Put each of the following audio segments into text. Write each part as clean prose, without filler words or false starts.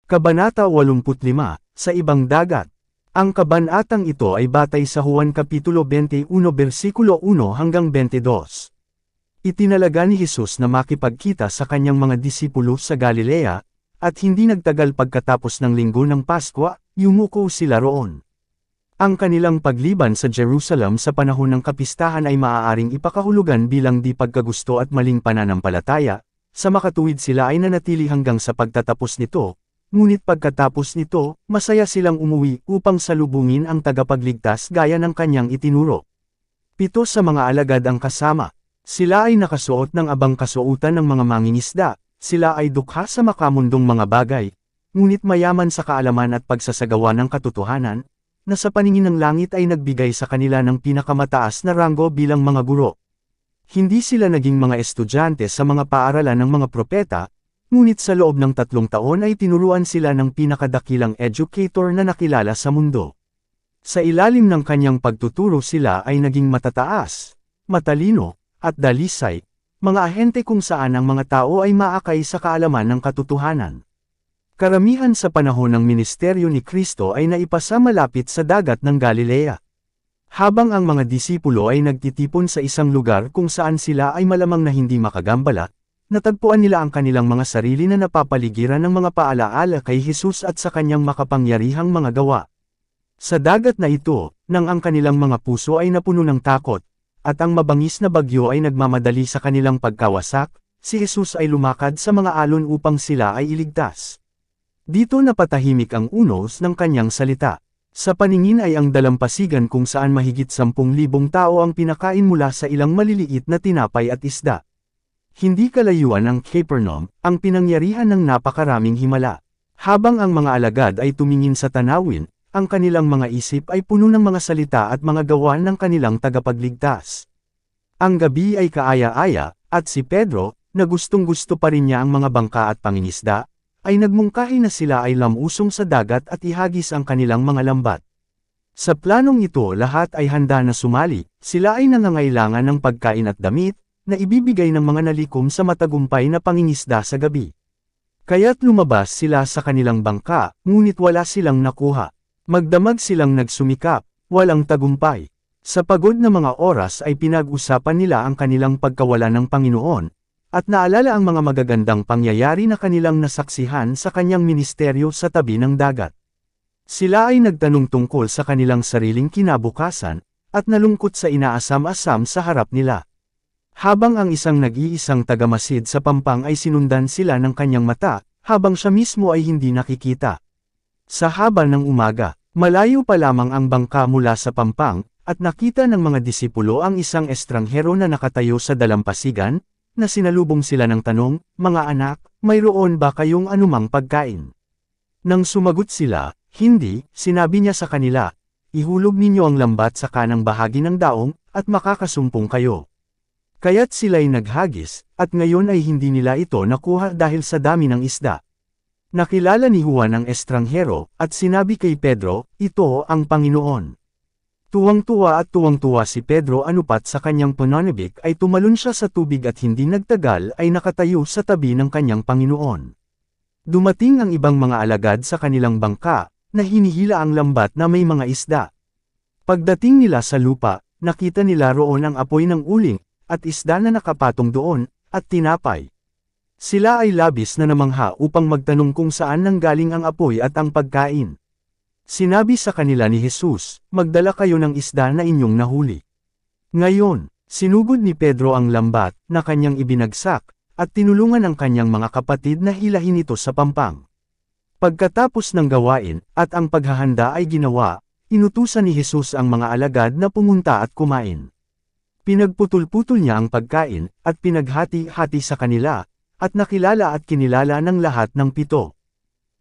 Kabanata 85, sa ibang dagat. Ang kabanatang ito ay batay sa Juan Kapitulo 21 versikulo 1 hanggang 22. Itinalaga ni Jesus na makipagkita sa kanyang mga disipulo sa Galilea, at hindi nagtagal pagkatapos ng linggo ng Paskwa, yumuko sila roon. Ang kanilang pagliban sa Jerusalem sa panahon ng kapistahan ay maaaring ipakahulugan bilang di pagkagusto at maling pananampalataya, sa makatuwid sila ay nanatili hanggang sa pagtatapos nito. Ngunit pagkatapos nito, masaya silang umuwi upang salubungin ang tagapagligtas gaya ng kanyang itinuro. 7 sa mga alagad ang kasama. Sila ay nakasuot ng abang kasuotan ng mga mangingisda, sila ay dukha sa makamundong mga bagay, ngunit mayaman sa kaalaman at pagsasagawa ng katotohanan, na sa paningin ng langit ay nagbigay sa kanila ng pinakamataas na ranggo bilang mga guro. Hindi sila naging mga estudyante sa mga paaralan ng mga propeta, ngunit sa loob ng 3 taon ay tinuruan sila ng pinakadakilang educator na nakilala sa mundo. Sa ilalim ng kanyang pagtuturo sila ay naging matataas, matalino, at dalisay, mga ahente kung saan ang mga tao ay maakay sa kaalaman ng katotohanan. Karamihan sa panahon ng ministeryo ni Kristo ay naipasa malapit sa dagat ng Galilea. Habang ang mga disipulo ay nagtitipon sa isang lugar kung saan sila ay malamang na hindi makagambala, natagpuan nila ang kanilang mga sarili na napapaligiran ng mga paalaala kay Jesus at sa kanyang makapangyarihang mga gawa. Sa dagat na ito, nang ang kanilang mga puso ay napuno ng takot, at ang mabangis na bagyo ay nagmamadali sa kanilang pagkawasak, si Jesus ay lumakad sa mga alon upang sila ay iligtas. Dito napatahimik ang unos ng kanyang salita. Sa paningin ay ang dalampasigan kung saan mahigit 10,000 tao ang pinakain mula sa ilang maliliit na tinapay at isda. Hindi kalayuan ng Capernaum, ang pinangyarihan ng napakaraming himala. Habang ang mga alagad ay tumingin sa tanawin, ang kanilang mga isip ay puno ng mga salita at mga gawa ng kanilang tagapagligtas. Ang gabi ay kaaya-aya, at si Pedro, na gustong-gusto pa rin niya ang mga bangka at pangingisda, ay nagmungkahi na sila ay lamusong sa dagat at ihagis ang kanilang mga lambat. Sa planong ito lahat ay handa na sumali, sila ay nangangailangan ng pagkain at damit, na ibibigay ng mga nalikom sa matagumpay na pangingisda sa gabi. Kaya't lumabas sila sa kanilang bangka, ngunit wala silang nakuha. Magdamag silang nagsumikap, walang tagumpay. Sa pagod na mga oras ay pinag-usapan nila ang kanilang pagkawala ng Panginoon, at naalala ang mga magagandang pangyayari na kanilang nasaksihan sa kanyang ministeryo sa tabi ng dagat. Sila ay nagtanong tungkol sa kanilang sariling kinabukasan, at nalungkot sa inaasam-asam sa harap nila. Habang ang isang nag-iisang tagamasid sa pampang ay sinundan sila ng kanyang mata, habang siya mismo ay hindi nakikita. Sa haba ng umaga, malayo pa lamang ang bangka mula sa pampang, at nakita ng mga disipulo ang isang estranghero na nakatayo sa dalampasigan, na sinalubong sila ng tanong, "Mga anak, mayroon ba kayong anumang pagkain?" Nang sumagot sila, "Hindi," sinabi niya sa kanila, "Ihulog ninyo ang lambat sa kanang bahagi ng daong, at makakasumpong kayo." Kaya't sila'y naghagis, at ngayon ay hindi nila ito nakuha dahil sa dami ng isda. Nakilala ni Juan ang estranghero, at sinabi kay Pedro, "Ito ang Panginoon." Tuwang-tuwa si Pedro anupat sa kanyang pananabik ay tumalon siya sa tubig at hindi nagtagal ay nakatayo sa tabi ng kanyang Panginoon. Dumating ang ibang mga alagad sa kanilang bangka, na hinihila ang lambat na may mga isda. Pagdating nila sa lupa, nakita nila roon ang apoy ng uling, at isda na nakapatong doon, at tinapay. Sila ay labis na namangha upang magtanong kung saan nanggaling ang apoy at ang pagkain. Sinabi sa kanila ni Jesus, "Magdala kayo ng isda na inyong nahuli." Ngayon, sinugod ni Pedro ang lambat, na kanyang ibinagsak, at tinulungan ang kanyang mga kapatid na hilahin ito sa pampang. Pagkatapos ng gawain, at ang paghahanda ay ginawa, inutusan ni Jesus ang mga alagad na pumunta at kumain. Pinagputol-putol niya ang pagkain, at pinaghati-hati sa kanila, at nakilala at kinilala ng lahat ng 7.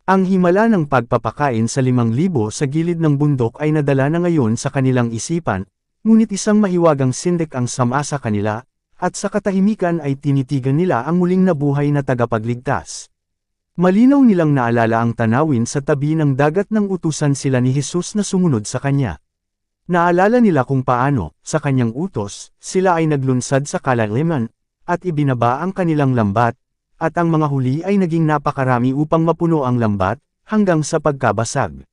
Ang himala ng pagpapakain sa 5,000 sa gilid ng bundok ay nadala na ngayon sa kanilang isipan, ngunit isang mahiwagang sindik ang sama sa kanila, at sa katahimikan ay tinitigan nila ang muling nabuhay na tagapagligtas. Malinaw nilang naalala ang tanawin sa tabi ng dagat nang utusan sila ni Jesus na sumunod sa kanya. Naalala nila kung paano, sa kanyang utos, sila ay naglunsad sa kalaliman, at ibinaba ang kanilang lambat, at ang mga huli ay naging napakarami upang mapuno ang lambat, hanggang sa pagkabasag.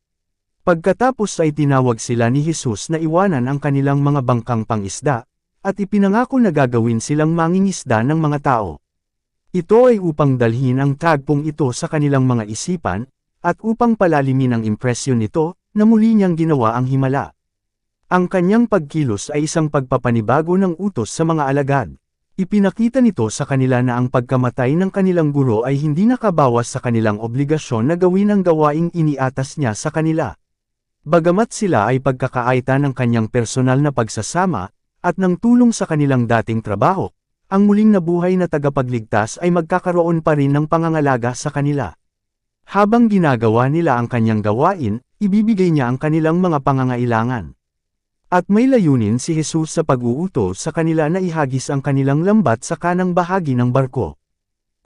Pagkatapos ay tinawag sila ni Jesus na iwanan ang kanilang mga bangkang pangisda, at ipinangako na gagawin silang mangingisda ng mga tao. Ito ay upang dalhin ang tagpong ito sa kanilang mga isipan, at upang palalimin ang impresyon nito, na muli niyang ginawa ang himala. Ang kanyang pagkilos ay isang pagpapanibago ng utos sa mga alagad. Ipinakita nito sa kanila na ang pagkamatay ng kanilang guro ay hindi nakabawas sa kanilang obligasyon na gawin ang gawaing iniatas niya sa kanila. Bagamat sila ay pagkakaita ng kanyang personal na pagsasama, at ng tulong sa kanilang dating trabaho, ang muling nabuhay na tagapagligtas ay magkakaroon pa rin ng pangangalaga sa kanila. Habang ginagawa nila ang kanyang gawain, ibibigay niya ang kanilang mga pangangailangan. At may layunin si Jesus sa pag-uutos sa kanila na ihagis ang kanilang lambat sa kanang bahagi ng barko.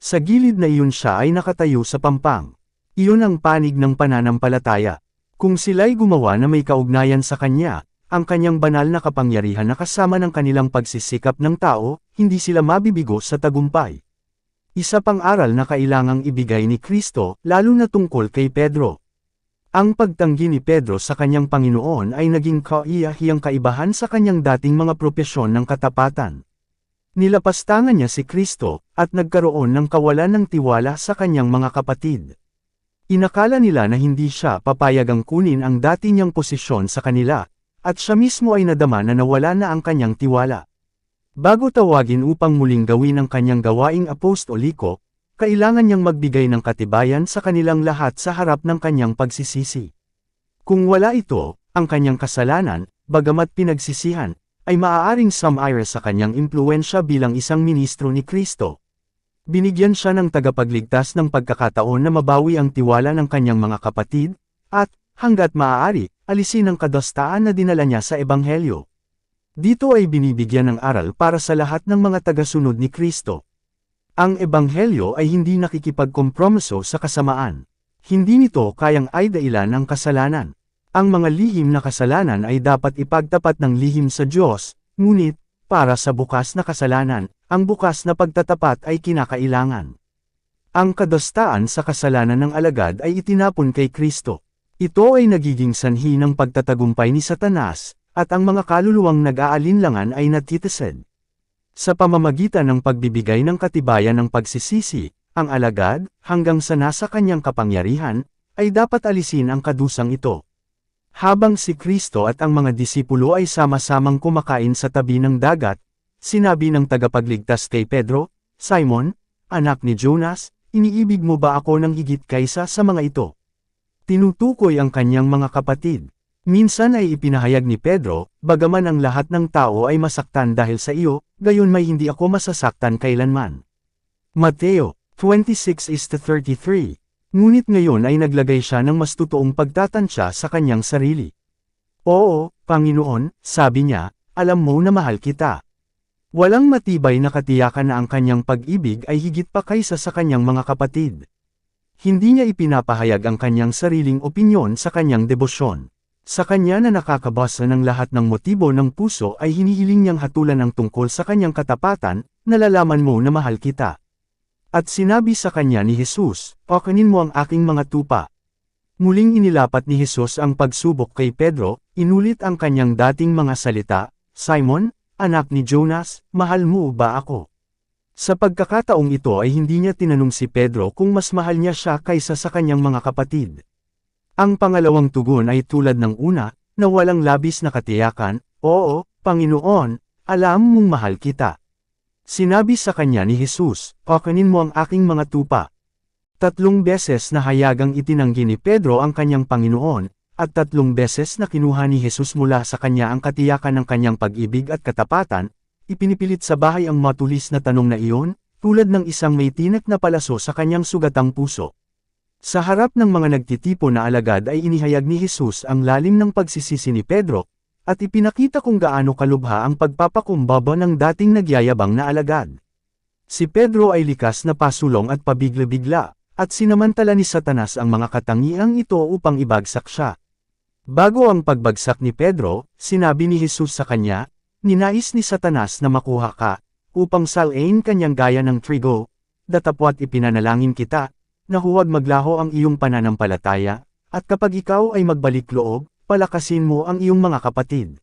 Sa gilid na iyon siya ay nakatayo sa pampang. Iyon ang panig ng pananampalataya. Kung sila'y gumawa na may kaugnayan sa kanya, ang kanyang banal na kapangyarihan na kasama ng kanilang pagsisikap ng tao, hindi sila mabibigo sa tagumpay. Isa pang aral na kailangang ibigay ni Kristo, lalo na tungkol kay Pedro. Ang pagtanggi ni Pedro sa kanyang Panginoon ay naging kaiyahiyang kaibahan sa kanyang dating mga propesyon ng katapatan. Nilapastangan niya si Kristo, at nagkaroon ng kawalan ng tiwala sa kanyang mga kapatid. Inakala nila na hindi siya papayagang kunin ang dati niyang posisyon sa kanila, at siya mismo ay nadama na nawala na ang kanyang tiwala. Bago tawagin upang muling gawin ang kanyang gawaing apostoliko, kailangan niyang magbigay ng katibayan sa kanilang lahat sa harap ng kanyang pagsisisi. Kung wala ito, ang kanyang kasalanan, bagamat pinagsisihan, ay maaaring sumire sa kanyang impluensya bilang isang ministro ni Kristo. Binigyan siya ng tagapagligtas ng pagkakataon na mabawi ang tiwala ng kanyang mga kapatid, at, hanggat maaari, alisin ang kadastaan na dinala niya sa Ebanghelyo. Dito ay binibigyan ng aral para sa lahat ng mga tagasunod ni Kristo. Ang Ebanghelyo ay hindi nakikipagkompromiso sa kasamaan. Hindi nito kayang idailan ang kasalanan. Ang mga lihim na kasalanan ay dapat ipagtapat ng lihim sa Diyos, ngunit, para sa bukas na kasalanan, ang bukas na pagtatapat ay kinakailangan. Ang kadastaan sa kasalanan ng alagad ay itinapon kay Kristo. Ito ay nagiging sanhi ng pagtatagumpay ni Satanas, at ang mga kaluluwang nag-aalinlangan ay natitised. Sa pamamagitan ng pagbibigay ng katibayan ng pagsisisi, ang alagad, hanggang sa nasa kanyang kapangyarihan, ay dapat alisin ang kadusang ito. Habang si Kristo at ang mga disipulo ay sama-samang kumakain sa tabi ng dagat, sinabi ng tagapagligtas kay Pedro, "Simon, anak ni Jonas, iniibig mo ba ako ng higit kaysa sa mga ito?" Tinutukoy ang kanyang mga kapatid. Minsan ay ipinahayag ni Pedro, "Bagaman ang lahat ng tao ay masaktan dahil sa iyo, gayon may hindi ako masasaktan kailanman." Mateo 26:33. Ngunit ngayon ay naglagay siya ng mas totoong pagtatansya sa kanyang sarili. "Oo, Panginoon," sabi niya, "alam mo na mahal kita." Walang matibay na katiyakan na ang kanyang pag-ibig ay higit pa kaysa sa kanyang mga kapatid. Hindi niya ipinapahayag ang kanyang sariling opinyon sa kanyang debosyon. Sa kanya na nakakabasa ng lahat ng motibo ng puso ay hinihiling niyang hatulan ang tungkol sa kanyang katapatan, "Nalalaman mo na mahal kita." At sinabi sa kanya ni Jesus, "Pakanin mo ang aking mga tupa." Muling inilapat ni Jesus ang pagsubok kay Pedro, inulit ang kanyang dating mga salita, "Simon, anak ni Jonas, mahal mo ba ako?" Sa pagkakataong ito ay hindi niya tinanong si Pedro kung mas mahal niya siya kaysa sa kanyang mga kapatid. Ang pangalawang tugon ay tulad ng una, na walang labis na katiyakan, "Oo, Panginoon, alam mong mahal kita." Sinabi sa kanya ni Jesus, "Pakanin mo ang aking mga tupa." 3 beses na hayagang itinanggi ni Pedro ang kanyang Panginoon, at 3 beses na kinuha ni Jesus mula sa kanya ang katiyakan ng kanyang pag-ibig at katapatan, ipinipilit sa bahay ang matulis na tanong na iyon, tulad ng isang may tinik na palaso sa kanyang sugatang puso. Sa harap ng mga nagtitipo na alagad ay inihayag ni Jesus ang lalim ng pagsisisi ni Pedro, at ipinakita kung gaano kalubha ang pagpapakumbaba ng dating nagyayabang na alagad. Si Pedro ay likas na pasulong at pabigla-bigla, at sinamantala ni Satanas ang mga katangiang ito upang ibagsak siya. Bago ang pagbagsak ni Pedro, sinabi ni Jesus sa kanya, "Ninais ni Satanas na makuha ka, upang salain kanyang gaya ng trigo, datapwat ipinanalangin kita, na huwag maglaho ang iyong pananampalataya, at kapag ikaw ay magbalik loob, palakasin mo ang iyong mga kapatid.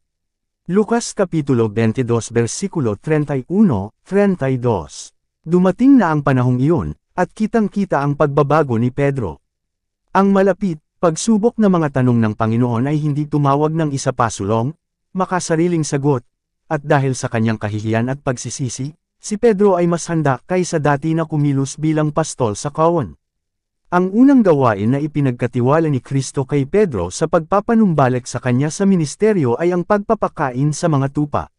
Lucas Kapitulo 22 versikulo 31-32. Dumating na ang panahong iyon, at kitang-kita ang pagbabago ni Pedro. Ang malapit, pagsubok na mga tanong ng Panginoon ay hindi tumawag ng isa pa sulong, makasariling sagot, at dahil sa kanyang kahihiyan at pagsisisi, si Pedro ay mas handa kaysa dati na kumilos bilang pastol sa kawan. Ang unang gawain na ipinagkatiwala ni Kristo kay Pedro sa pagpapanumbalik sa kanya sa ministeryo ay ang pagpapakain sa mga tupa.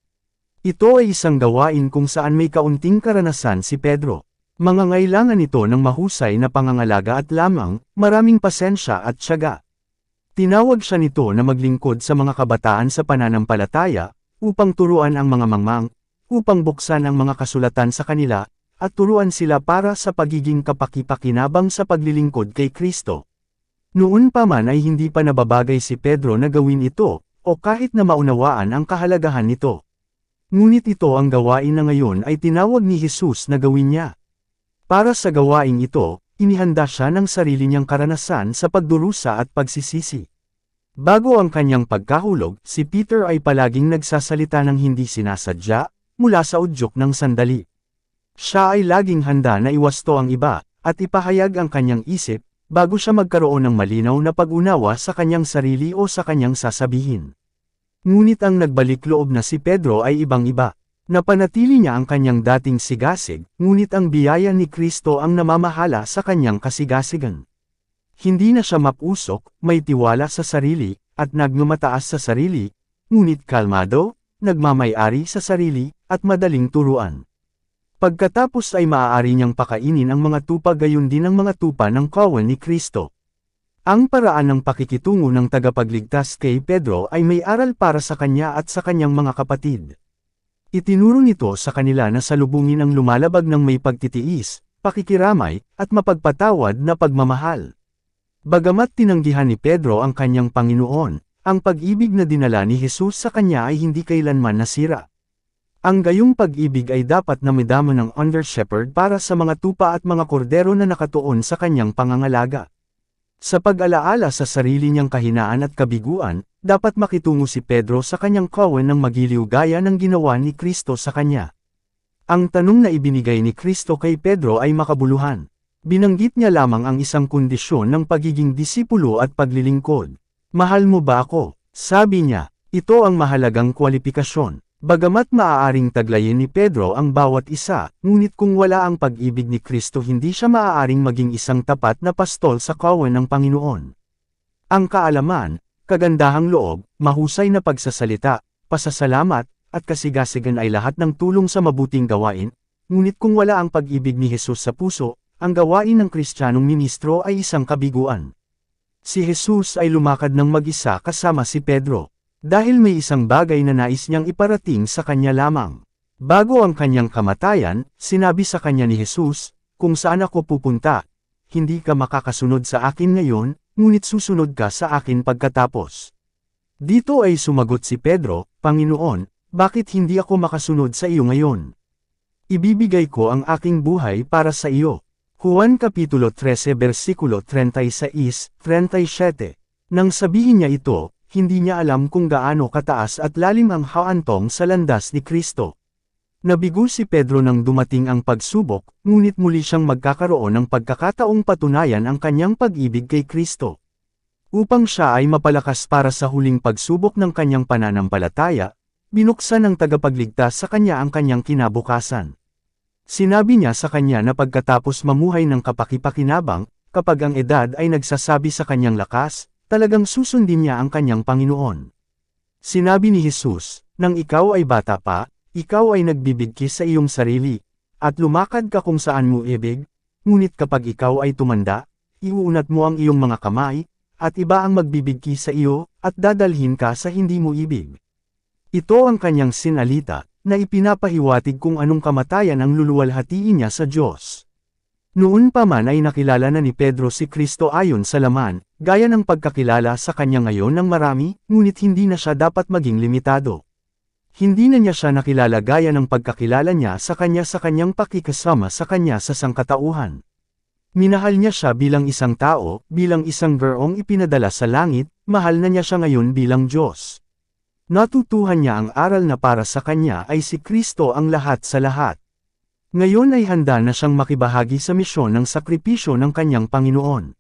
Ito ay isang gawain kung saan may kaunting karanasan si Pedro. Mangangailangan ito ng mahusay na pangangalaga at lamang, maraming pasensya at tiyaga. Tinawag siya nito na maglingkod sa mga kabataan sa pananampalataya, upang turuan ang mga mangmang, upang buksan ang mga kasulatan sa kanila, at turuan sila para sa pagiging kapaki-pakinabang sa paglilingkod kay Kristo. Noon pa man ay hindi pa nababagay si Pedro na gawin ito, o kahit na maunawaan ang kahalagahan nito. Ngunit ito ang gawain na ngayon ay tinawag ni Jesus na gawin niya. Para sa gawaing ito, inihanda siya ng sarili niyang karanasan sa pagdurusa at pagsisisi. Bago ang kanyang pagkahulog, si Peter ay palaging nagsasalita ng hindi sinasadya, mula sa udyok ng sandali. Siya ay laging handa na iwasto ang iba, at ipahayag ang kanyang isip, bago siya magkaroon ng malinaw na pag-unawa sa kanyang sarili o sa kanyang sasabihin. Ngunit ang nagbalik loob na si Pedro ay ibang-iba. Napanatili niya ang kanyang dating sigasig, ngunit ang biyaya ni Kristo ang namamahala sa kanyang kasigasigan. Hindi na siya mapusok, may tiwala sa sarili, at nagmamataas sa sarili, ngunit kalmado, nagmamay-ari sa sarili, at madaling turuan. Pagkatapos ay maaari niyang pakainin ang mga tupa gayon din ang mga tupa ng kawan ni Kristo. Ang paraan ng pakikitungo ng tagapagligtas kay Pedro ay may aral para sa kanya at sa kanyang mga kapatid. Itinuro nito sa kanila na salubungin ang lumalabag ng may pagtitiis, pakikiramay, at mapagpatawad na pagmamahal. Bagamat tinanggihan ni Pedro ang kanyang Panginoon, ang pag-ibig na dinala ni Jesus sa kanya ay hindi kailanman nasira. Ang gayong pag-ibig ay dapat na madama ng under-shepherd para sa mga tupa at mga kordero na nakatuon sa kanyang pangangalaga. Sa pag-alaala sa sarili niyang kahinaan at kabiguan, dapat makitungo si Pedro sa kanyang kawan ng magiliw gaya ng ginawa ni Kristo sa kanya. Ang tanong na ibinigay ni Kristo kay Pedro ay makabuluhan. Binanggit niya lamang ang isang kondisyon ng pagiging disipulo at paglilingkod. Mahal mo ba ako? Sabi niya, ito ang mahalagang kwalifikasyon. Bagamat maaaring taglayin ni Pedro ang bawat isa, ngunit kung wala ang pag-ibig ni Kristo hindi siya maaaring maging isang tapat na pastol sa kawan ng Panginoon. Ang kaalaman, kagandahang loob, mahusay na pagsasalita, pasasalamat, at kasigasigan ay lahat ng tulong sa mabuting gawain, ngunit kung wala ang pag-ibig ni Jesus sa puso, ang gawain ng Kristiyanong ministro ay isang kabiguan. Si Jesus ay lumakad ng mag-isa kasama si Pedro. Dahil may isang bagay na nais niyang iparating sa kanya lamang. Bago ang kanyang kamatayan, sinabi sa kanya ni Jesus, kung saan ako pupunta, hindi ka makakasunod sa akin ngayon, ngunit susunod ka sa akin pagkatapos. Dito ay sumagot si Pedro, Panginoon, bakit hindi ako makasunod sa iyo ngayon? Ibibigay ko ang aking buhay para sa iyo. Juan Kapitulo 13 versikulo 36-37. Nang sabihin niya ito, hindi niya alam kung gaano kataas at lalim ang haantong sa landas ni Kristo. Nabigo si Pedro nang dumating ang pagsubok, ngunit muli siyang magkakaroon ng pagkakataong patunayan ang kanyang pag-ibig kay Kristo. Upang siya ay mapalakas para sa huling pagsubok ng kanyang pananampalataya, binuksan ng tagapagligtas sa kanya ang kanyang kinabukasan. Sinabi niya sa kanya na pagkatapos mamuhay ng kapaki-pakinabang, kapag ang edad ay nagsasabi sa kanyang lakas, talagang susundin niya ang kanyang Panginoon. Sinabi ni Jesus, nang ikaw ay bata pa, ikaw ay nagbibigkis sa iyong sarili, at lumakad ka kung saan mo ibig, ngunit kapag ikaw ay tumanda, iuunat mo ang iyong mga kamay, at iba ang magbibigkis sa iyo, at dadalhin ka sa hindi mo ibig. Ito ang kanyang sinalita, na ipinapahiwatig kung anong kamatayan ang luluwalhatiin niya sa Diyos. Noon pa man ay nakilala na ni Pedro si Kristo ayon sa laman, gaya ng pagkakilala sa kanya ngayon ng marami, ngunit hindi na siya dapat maging limitado. Hindi na niya siya nakilala gaya ng pagkakilala niya sa kanyang pakikasama sa kanya sa sangkatauhan. Minahal niya siya bilang isang tao, bilang isang gurong ipinadala sa langit, mahal na niya siya ngayon bilang Diyos. Natutuhan niya ang aral na para sa kanya ay si Kristo ang lahat sa lahat. Ngayon ay handa na siyang makibahagi sa misyon ng sakripisyo ng kanyang Panginoon.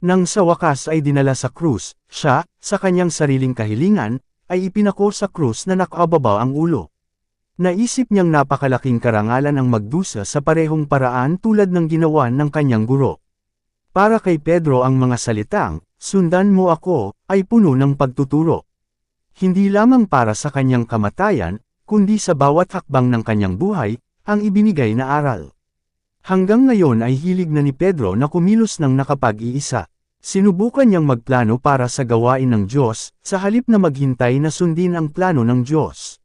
Nang sa wakas ay dinala sa krus, siya, sa kanyang sariling kahilingan, ay ipinako sa krus na nakababa ang ulo. Naisip niyang napakalaking karangalan ang magdusa sa parehong paraan tulad ng ginawa ng kanyang guro. Para kay Pedro ang mga salitang, "Sundan mo ako," ay puno ng pagtuturo. Hindi lamang para sa kanyang kamatayan, kundi sa bawat hakbang ng kanyang buhay, ang ibinigay na aral. Hanggang ngayon ay hilig na ni Pedro na kumilos ng nakapag-iisa. Sinubukan niyang magplano para sa gawain ng Diyos, sa halip na maghintay na sundin ang plano ng Diyos.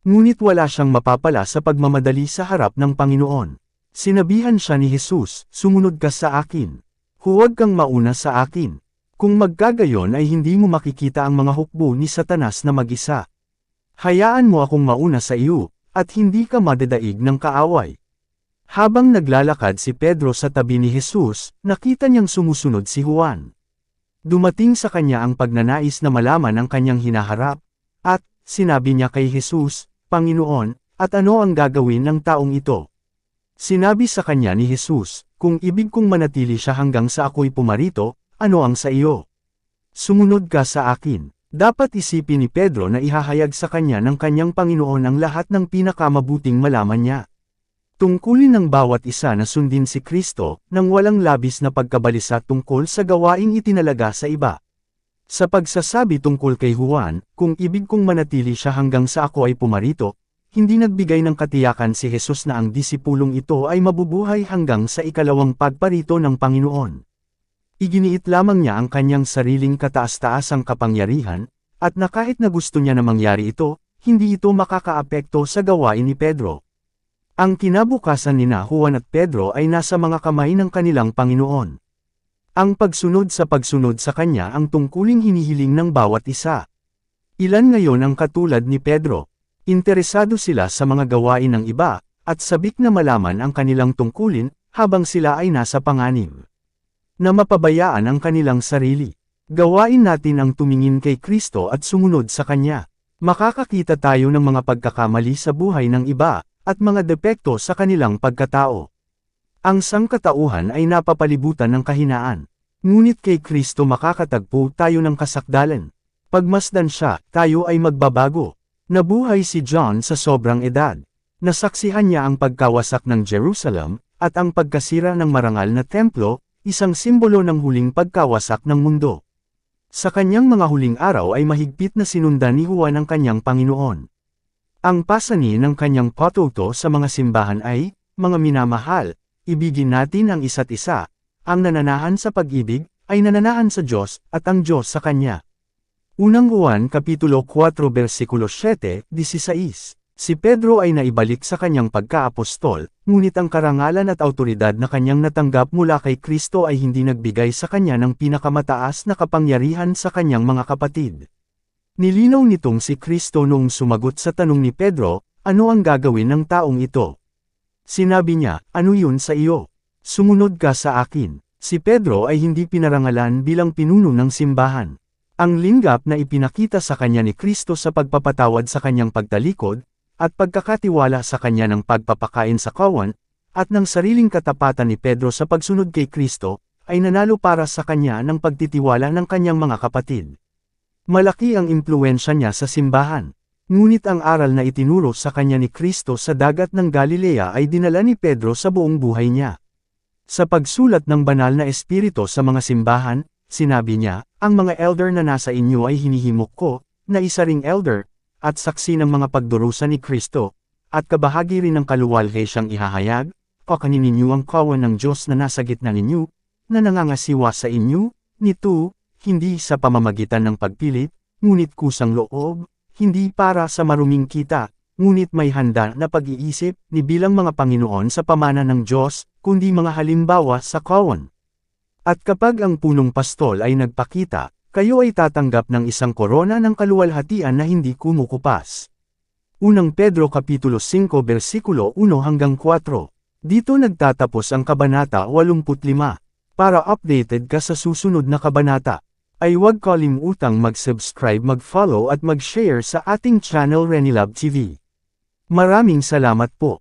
Ngunit wala siyang mapapala sa pagmamadali sa harap ng Panginoon. Sinabihan siya ni Jesus, "Sumunod ka sa akin. Huwag kang mauna sa akin. Kung magkagayon ay hindi mo makikita ang mga hukbo ni Satanas na mag-isa. Hayaan mo akong mauna sa iyo, at hindi ka madadaig ng kaaway." Habang naglalakad si Pedro sa tabi ni Jesus, nakita niyang sumusunod si Juan. Dumating sa kanya ang pagnanais na malaman ang kanyang hinaharap, at sinabi niya kay Jesus, "Panginoon, at ano ang gagawin ng taong ito?" Sinabi sa kanya ni Jesus, "Kung ibig kong manatili siya hanggang sa ako'y pumarito, ano ang sa iyo? Sumunod ka sa akin." Dapat isipin ni Pedro na ihahayag sa kanya ng kanyang Panginoon ang lahat ng pinakamabuting malaman niya. Tungkulin ng bawat isa na sundin si Kristo, nang walang labis na pagkabalisa tungkol sa gawaing itinalaga sa iba. Sa pagsasabi tungkol kay Juan, "Kung ibig kong manatili siya hanggang sa ako ay pumarito," hindi nagbigay ng katiyakan si Jesus na ang disipulong ito ay mabubuhay hanggang sa ikalawang pagparito ng Panginoon. Iginiit lamang niya ang kanyang sariling kataas-taasang kapangyarihan, at na kahit na gusto niya na mangyari ito, hindi ito makakaapekto sa gawain ni Pedro. Ang kinabukasan nina Juan at Pedro ay nasa mga kamay ng kanilang Panginoon. Ang pagsunod sa kanya ang tungkuling hinihiling ng bawat isa. Ilan ngayon ang katulad ni Pedro? Interesado sila sa mga gawain ng iba, at sabik na malaman ang kanilang tungkulin, habang sila ay nasa panganib na mapabayaan ang kanilang sarili. Gawain natin ang tumingin kay Kristo at sumunod sa Kanya. Makakakita tayo ng mga pagkakamali sa buhay ng iba, at mga depekto sa kanilang pagkatao. Ang sangkatauhan ay napapalibutan ng kahinaan. Ngunit kay Kristo makakatagpo tayo ng kasakdalan. Pagmasdan siya, tayo ay magbabago. Nabuhay si John sa sobrang edad. Nasaksihan niya ang pagkawasak ng Jerusalem, at ang pagkasira ng marangal na templo, isang simbolo ng huling pagkawasak ng mundo. Sa kanyang mga huling araw ay mahigpit na sinundan ni Juan ang kanyang Panginoon. Ang pasanin ng kanyang patuto sa mga simbahan ay, "Mga minamahal, ibigin natin ang isa't isa. Ang nananahan sa pag-ibig, ay nananahan sa Diyos, at ang Diyos sa Kanya." Unang Juan Kapitulo 4 versikulo 7-16. Si Pedro ay naibalik sa kanyang pagka-apostol, ngunit ang karangalan at awtoridad na kanyang natanggap mula kay Kristo ay hindi nagbigay sa kanya ng pinakamataas na kapangyarihan sa kanyang mga kapatid. Nilinaw nitong si Kristo noong sumagot sa tanong ni Pedro, "Ano ang gagawin ng taong ito?" Sinabi niya, "Ano yun sa iyo? Sumunod ka sa akin." Si Pedro ay hindi pinarangalan bilang pinuno ng simbahan. Ang linggap na ipinakita sa kanya ni Kristo sa pagpapatawad sa kanyang pagtalikod, at pagkakatiwala sa kanya ng pagpapakain sa kawan, at ng sariling katapatan ni Pedro sa pagsunod kay Kristo, ay nanalo para sa kanya ng pagtitiwala ng kanyang mga kapatid. Malaki ang impluwensya niya sa simbahan. Ngunit ang aral na itinuro sa kanya ni Kristo sa dagat ng Galilea ay dinala ni Pedro sa buong buhay niya. Sa pagsulat ng banal na espiritu sa mga simbahan, sinabi niya, "Ang mga elder na nasa inyo ay hinihimok ko, na isa ring elder, at saksi ng mga pagdurusa ni Kristo, at kabahagi rin ng kaluwalhe siyang ihahayag, kakanin ninyo ang kawan ng Diyos na nasa gitna ninyo, na nangangasiwa sa inyo, nito, hindi sa pamamagitan ng pagpilit, ngunit kusang loob, hindi para sa maruming kita, ngunit may handa na pag-iisip, ni bilang mga Panginoon sa pamana ng Diyos, kundi mga halimbawa sa kawan. At kapag ang punong pastol ay nagpakita, kayo ay tatanggap ng isang korona ng kaluwalhatian na hindi kumukupas." Unang Pedro Kapitulo 5 versikulo 1-4. Dito nagtatapos ang Kabanata 85. Para updated ka sa susunod na kabanata, ay huwag kalimutang mag-subscribe, mag-follow at mag-share sa ating channel Renilab TV. Maraming salamat po.